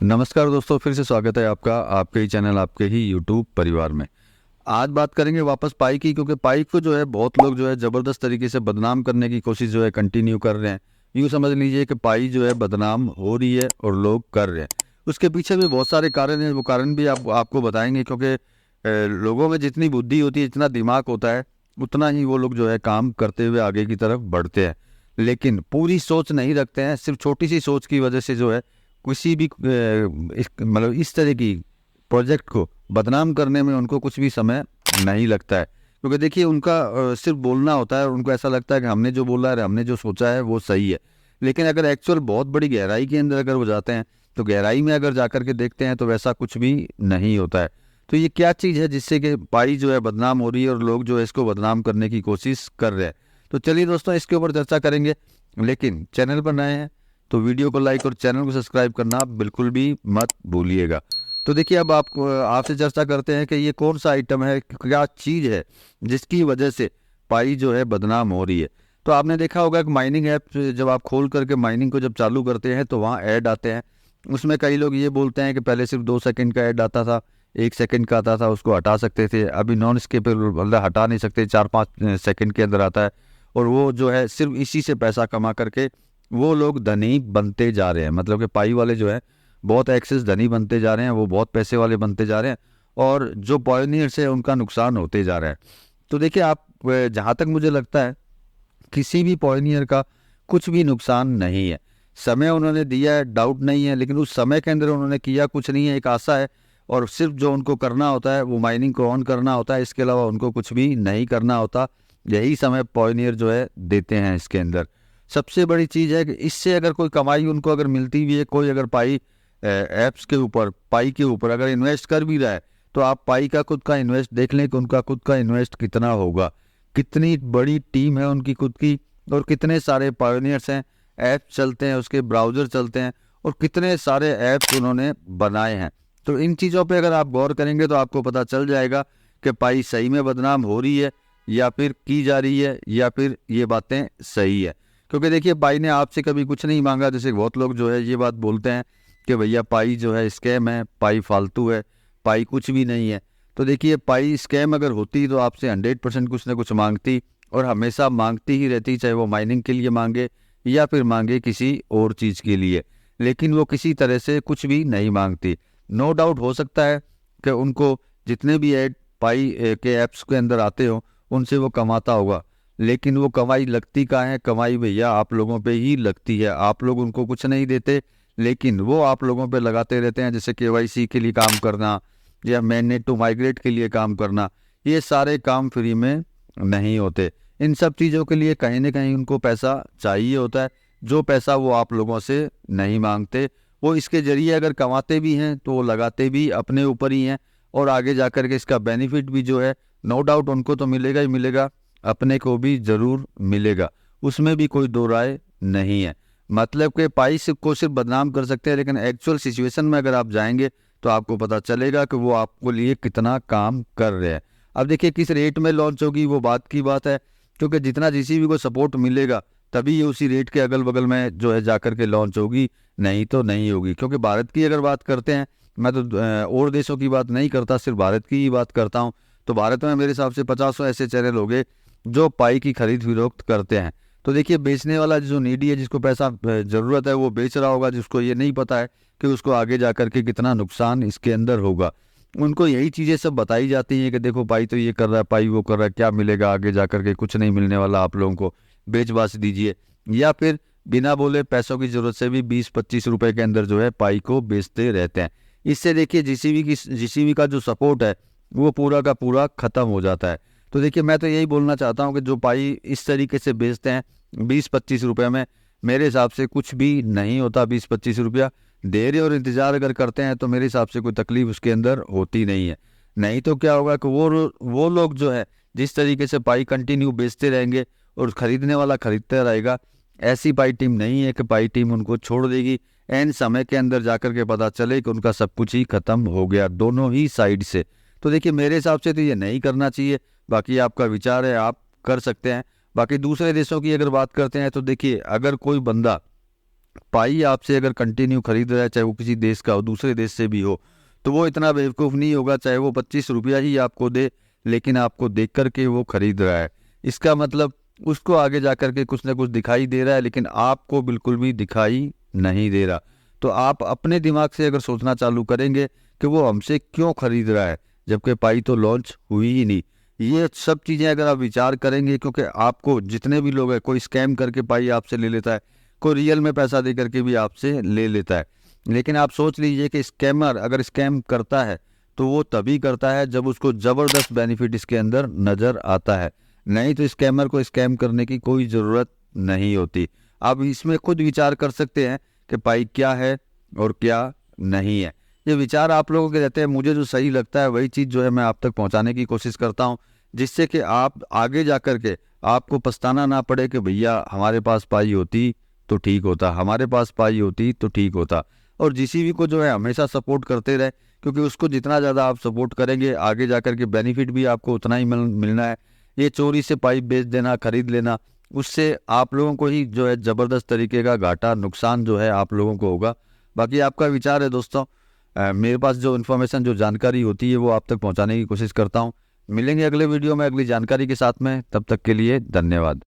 नमस्कार दोस्तों, फिर से स्वागत है आपका आपके ही चैनल आपके ही यूट्यूब परिवार में। आज बात करेंगे वापस पाई की, क्योंकि पाई को जो है बहुत लोग जो है ज़बरदस्त तरीके से बदनाम करने की कोशिश जो है कंटिन्यू कर रहे हैं। यूँ समझ लीजिए कि पाई जो है बदनाम हो रही है और लोग कर रहे हैं। उसके पीछे भी बहुत सारे कारण हैं, वो कारण भी आपको बताएंगे, क्योंकि लोगों में जितनी बुद्धि होती है, जितना दिमाग होता है, उतना ही वो लोग जो है काम करते हुए आगे की तरफ बढ़ते हैं। लेकिन पूरी सोच नहीं रखते हैं, सिर्फ छोटी सी सोच की वजह से जो है किसी भी मतलब इस तरह की प्रोजेक्ट को बदनाम करने में उनको कुछ भी समय नहीं लगता है। क्योंकि देखिए उनका सिर्फ बोलना होता है और उनको ऐसा लगता है कि हमने जो बोला है, हमने जो सोचा है वो सही है। लेकिन अगर एक्चुअल बहुत बड़ी गहराई के अंदर अगर वो जाते हैं, तो गहराई में अगर जाकर के देखते हैं तो वैसा कुछ भी नहीं होता है। तो ये क्या चीज़ है जिससे कि पाई जो है बदनाम हो रही है और लोग जो है इसको बदनाम करने की कोशिश कर रहे हैं। तो चलिए दोस्तों, इसके ऊपर चर्चा करेंगे। लेकिन चैनल पर नए हैं तो वीडियो को लाइक और चैनल को सब्सक्राइब करना बिल्कुल भी मत भूलिएगा। तो देखिए, अब आपको आपसे चर्चा करते हैं कि ये कौन सा आइटम है, क्या चीज़ है जिसकी वजह से पाई जो है बदनाम हो रही है। तो आपने देखा होगा कि माइनिंग ऐप जब आप खोल करके माइनिंग को जब चालू करते हैं तो वहाँ ऐड आते हैं। उसमें कई लोग ये बोलते हैं कि पहले सिर्फ 2 सेकंड का ऐड आता था, 1 सेकंड का आता था, उसको हटा सकते थे। अभी नॉन स्किपेबल मतलब हटा नहीं सकते, 4-5 सेकंड के अंदर आता है। और वो जो है सिर्फ इसी से पैसा कमा करके वो लोग धनी बनते जा रहे हैं। मतलब कि पाई वाले जो है बहुत एक्सेस धनी बनते जा रहे हैं, वो बहुत पैसे वाले बनते जा रहे हैं, और जो पॉयनियर्स है उनका नुकसान होते जा रहा है। तो देखिए, आप जहाँ तक मुझे लगता है किसी भी पॉयनियर का कुछ भी नुकसान नहीं है। समय उन्होंने दिया है, डाउट नहीं है, लेकिन उस समय के अंदर उन्होंने किया कुछ नहीं है, एक आशा है। और सिर्फ जो उनको करना होता है वो माइनिंग को ऑन करना होता है, इसके अलावा उनको कुछ भी नहीं करना होता। यही समय पॉयनियर जो है देते हैं इसके अंदर। सबसे बड़ी चीज़ है कि इससे अगर कोई कमाई उनको अगर मिलती भी है, कोई अगर पाई ऐप्स के ऊपर, पाई के ऊपर अगर इन्वेस्ट कर भी रहा है, तो आप पाई का खुद का इन्वेस्ट देख लें कि उनका खुद का इन्वेस्ट कितना होगा, कितनी बड़ी टीम है उनकी खुद की, और कितने सारे पायोनियर्स हैं, ऐप चलते हैं, उसके ब्राउज़र चलते हैं, और कितने सारे ऐप्स उन्होंने बनाए हैं। तो इन चीज़ों पे अगर आप गौर करेंगे तो आपको पता चल जाएगा कि पाई सही में बदनाम हो रही है या फिर की जा रही है, या फिर ये बातें सही है। क्योंकि देखिए, पाई ने आपसे कभी कुछ नहीं मांगा। जैसे बहुत लोग जो है ये बात बोलते हैं कि भैया पाई जो है स्कैम है, पाई फालतू है, पाई कुछ भी नहीं है। तो देखिए, पाई स्कैम अगर होती तो आपसे 100% कुछ ना कुछ मांगती, और हमेशा मांगती ही रहती, चाहे वो माइनिंग के लिए मांगे या फिर मांगे किसी और चीज़ के लिए। लेकिन वो किसी तरह से कुछ भी नहीं मांगती। नो डाउट हो सकता है कि उनको जितने भी ऐड पाई के ऐप्स के अंदर आते हो उनसे वो कमाता होगा, लेकिन वो कमाई लगती कहाँ है? कमाई भैया आप लोगों पे ही लगती है। आप लोग उनको कुछ नहीं देते, लेकिन वो आप लोगों पे लगाते रहते हैं। जैसे केवाईसी के लिए काम करना या मैनेट टू माइग्रेट के लिए काम करना, ये सारे काम फ्री में नहीं होते। इन सब चीज़ों के लिए कहीं ना कहीं उनको पैसा चाहिए होता है, जो पैसा वो आप लोगों से नहीं मांगते। वो इसके ज़रिए अगर कमाते भी हैं तो वो लगाते भी अपने ऊपर ही हैं, और आगे जाकर के इसका बेनिफिट भी जो है नो डाउट उनको तो मिलेगा ही मिलेगा, अपने को भी ज़रूर मिलेगा। उसमें भी कोई दो राय नहीं है। मतलब कि पाई को सिर्फ बदनाम कर सकते हैं, लेकिन एक्चुअल सिचुएशन में अगर आप जाएंगे तो आपको पता चलेगा कि वो आपको लिए कितना काम कर रहे हैं। अब देखिए, किस रेट में लॉन्च होगी वो बात की बात है, क्योंकि जितना जीसीबी को सपोर्ट मिलेगा तभी ये उसी रेट के अगल बगल में जो है जाकर के लॉन्च होगी, नहीं तो नहीं होगी। क्योंकि भारत की अगर बात करते हैं, मैं तो और देशों की बात नहीं करता, सिर्फ भारत की ही बात करता हूँ। तो भारत में मेरे हिसाब से 50 ऐसे चैनल हो गए जो पाई की खरीद फरोख्त करते हैं। तो देखिए, बेचने वाला जो नीडी है, जिसको पैसा ज़रूरत है, वो बेच रहा होगा, जिसको ये नहीं पता है कि उसको आगे जा कर के कितना नुकसान इसके अंदर होगा। उनको यही चीज़ें सब बताई जाती हैं कि देखो पाई तो ये कर रहा है, पाई वो कर रहा है, क्या मिलेगा आगे जा कर के? कुछ नहीं मिलने वाला आप लोगों को, बेच बाच दीजिए। या फिर बिना बोले पैसों की ज़रूरत से भी 20-25 रुपए के अंदर जो है पाई को बेचते रहते हैं। इससे देखिए जीसीबी का जो सपोर्ट है वो पूरा का पूरा ख़त्म हो जाता है। तो देखिए, मैं तो यही बोलना चाहता हूँ कि जो पाई इस तरीके से बेचते हैं 20-25 रुपये में, मेरे हिसाब से कुछ भी नहीं होता। 20-25 रुपया दे रहे और इंतज़ार अगर करते हैं तो मेरे हिसाब से कोई तकलीफ उसके अंदर होती नहीं है। नहीं तो क्या होगा कि वो लोग जो है जिस तरीके से पाई कंटिन्यू बेचते रहेंगे और खरीदने वाला खरीदता रहेगा, ऐसी पाई टीम नहीं है कि पाई टीम उनको छोड़ देगी। एन समय के अंदर जाकर के पता चले कि उनका सब कुछ ही खत्म हो गया, दोनों ही साइड से। तो देखिए, मेरे हिसाब से तो ये नहीं करना चाहिए। बाकी आपका विचार है, आप कर सकते हैं। बाकी दूसरे देशों की अगर बात करते हैं तो देखिए, अगर कोई बंदा पाई आपसे अगर कंटिन्यू खरीद रहा है, चाहे वो किसी देश का हो, दूसरे देश से भी हो, तो वो इतना बेवकूफ़ नहीं होगा, चाहे वो 25 रुपया ही आपको दे, लेकिन आपको देख कर के वो खरीद रहा है। इसका मतलब उसको आगे जा कर के कुछ ना कुछ दिखाई दे रहा है, लेकिन आपको बिल्कुल भी दिखाई नहीं दे रहा। तो आप अपने दिमाग से अगर सोचना चालू करेंगे कि वो हमसे क्यों खरीद रहा है, जबकि पाई तो लॉन्च हुई ही नहीं। ये सब चीज़ें अगर आप विचार करेंगे, क्योंकि आपको जितने भी लोग हैं, कोई स्कैम करके पाई आपसे ले लेता है, कोई रियल में पैसा दे करके भी आपसे ले लेता है। लेकिन आप सोच लीजिए कि स्कैमर अगर स्कैम करता है तो वो तभी करता है जब उसको ज़बरदस्त बेनिफिट इसके अंदर नज़र आता है, नहीं तो स्कैमर को स्कैम करने की कोई ज़रूरत नहीं होती। आप इसमें खुद विचार कर सकते हैं कि पाई क्या है और क्या नहीं है। ये विचार आप लोगों के रहते हैं, मुझे जो सही लगता है वही चीज़ जो है मैं आप तक पहुंचाने की कोशिश करता हूं, जिससे कि आप आगे जा कर के आपको पछताना ना पड़े कि भैया हमारे पास पाई होती तो ठीक होता, हमारे पास पाई होती तो ठीक होता। और जिसी भी को जो है हमेशा सपोर्ट करते रहे, क्योंकि उसको जितना ज़्यादा आप सपोर्ट करेंगे आगे जा कर के बेनिफिट भी आपको उतना ही मिलना है। ये चोरी से पाइप बेच देना, खरीद लेना, उससे आप लोगों को ही जो है ज़बरदस्त तरीके का घाटा, नुकसान जो है आप लोगों को होगा। बाकी आपका विचार है दोस्तों। मेरे पास जो इन्फॉर्मेशन, जो जानकारी होती है वो आप तक पहुंचाने की कोशिश करता हूं। मिलेंगे अगले वीडियो में अगली जानकारी के साथ में, तब तक के लिए धन्यवाद।